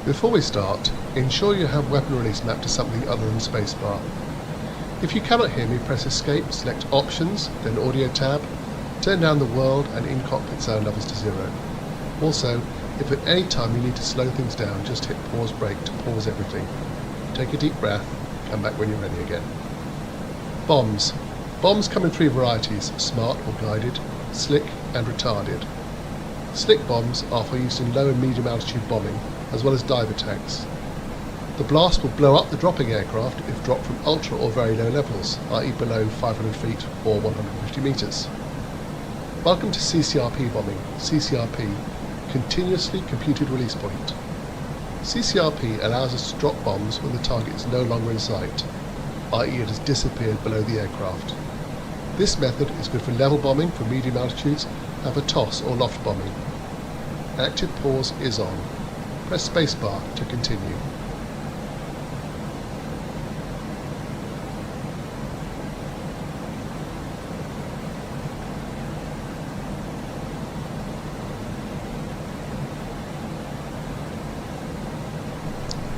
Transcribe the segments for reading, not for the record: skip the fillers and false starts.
Before we start, ensure you have weapon release mapped to something other than spacebar. If you cannot hear me, press Escape, select Options, then Audio tab, turn down the world and in-cockpit sound levels to 0. Also, if at any time you need to slow things down, just hit pause brake to pause everything. Take a deep breath, come back when you're ready again. Bombs. Bombs come in three varieties: smart or guided, slick and retarded. Slick bombs are for use in low and medium altitude bombing, as well as dive attacks. The blast will blow up the dropping aircraft if dropped from ultra or very low levels, i.e. below 500 feet or 150 metres. Welcome to CCRP bombing. CCRP, Continuously Computed Release Point. CCRP allows us to drop bombs when the target is no longer in sight, i.e. it has disappeared below the aircraft. This method is good for level bombing for medium altitudes and for toss or loft bombing. Active pause is on. Press spacebar to continue.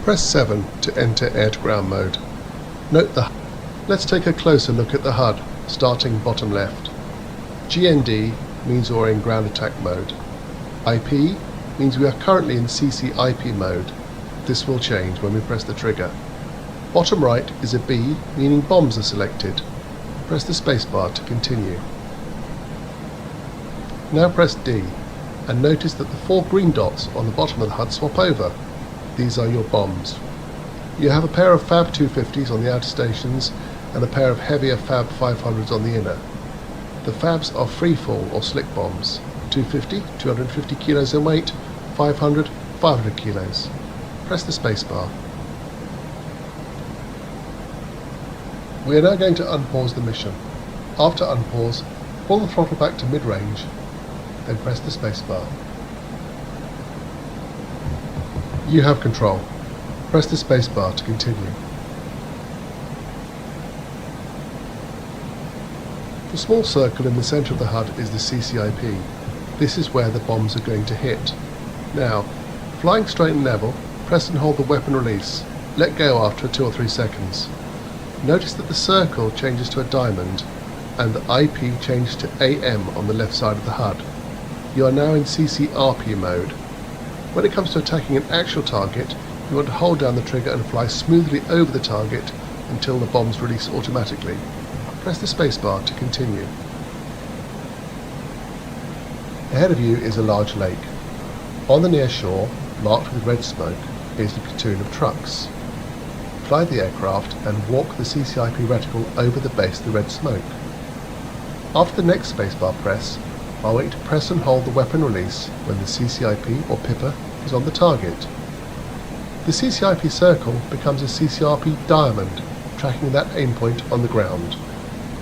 Press 7 to enter air-to-ground mode. Note the HUD. Let's take a closer look at the HUD, starting bottom left. GND means we're in ground attack mode. IP means we are currently in CCIP mode. This will change when we press the trigger. Bottom right is a B, meaning bombs are selected. Press the spacebar to continue. Now press D, and notice that the 4 green dots on the bottom of the HUD swap over. These are your bombs. You have a pair of Fab 250s on the outer stations and a pair of heavier Fab 500s on the inner. The Fabs are freefall or slick bombs. 250, 250 kilos in weight, 500, 500 kilos. Press the spacebar. We are now going to unpause the mission. After unpause, pull the throttle back to mid-range, then press the spacebar. You have control. Press the spacebar to continue. The small circle in the centre of the HUD is the CCIP. This is where the bombs are going to hit. Now, flying straight and level, press and hold the weapon release. Let go after 2 or 3 seconds. Notice that the circle changes to a diamond and the IP changes to AM on the left side of the HUD. You are now in CCRP mode. When it comes to attacking an actual target, you want to hold down the trigger and fly smoothly over the target until the bombs release automatically. Press the spacebar to continue. Ahead of you is a large lake. On the near shore, marked with red smoke, is the platoon of trucks. Fly the aircraft and walk the CCIP reticle over the base of the red smoke. After the next spacebar press, I want you to press and hold the weapon release when the CCIP or Pipper is on the target. The CCIP circle becomes a CCRP diamond, tracking that aim point on the ground.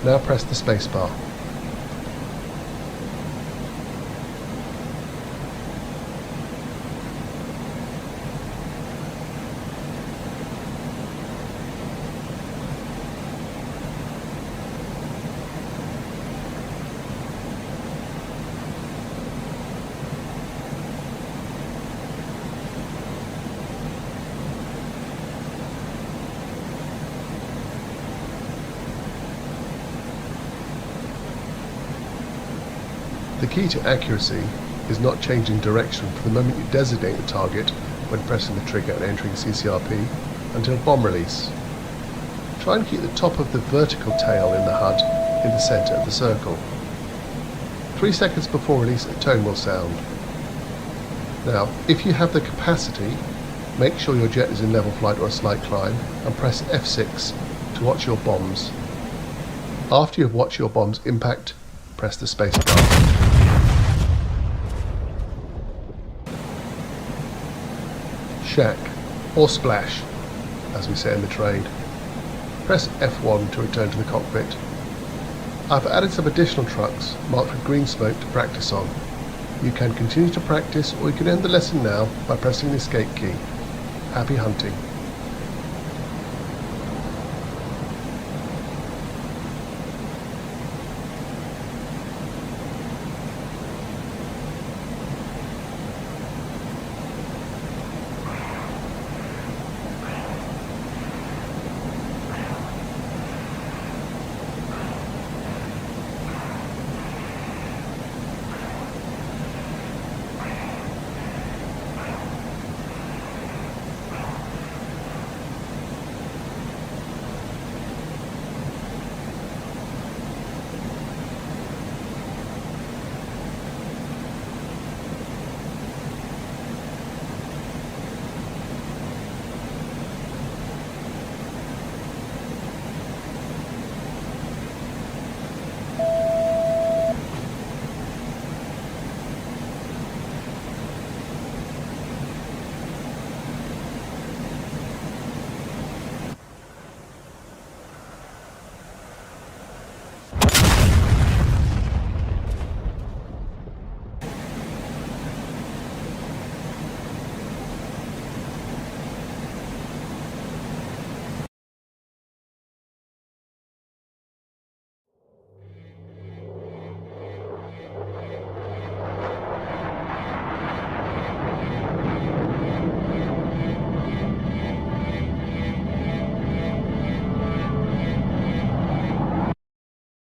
Now press the spacebar. The key to accuracy is not changing direction from the moment you designate the target when pressing the trigger and entering CCRP until bomb release. Try and keep the top of the vertical tail in the HUD in the centre of the circle. 3 seconds before release, a tone will sound. Now, if you have the capacity, make sure your jet is in level flight or a slight climb and press F6 to watch your bombs. After you have watched your bombs impact, press the spacebar. Shack, or splash, as we say in the trade. Press F1 to return to the cockpit. I've added some additional trucks marked with green smoke to practice on. You can continue to practice, or you can end the lesson now by pressing the escape key. Happy hunting.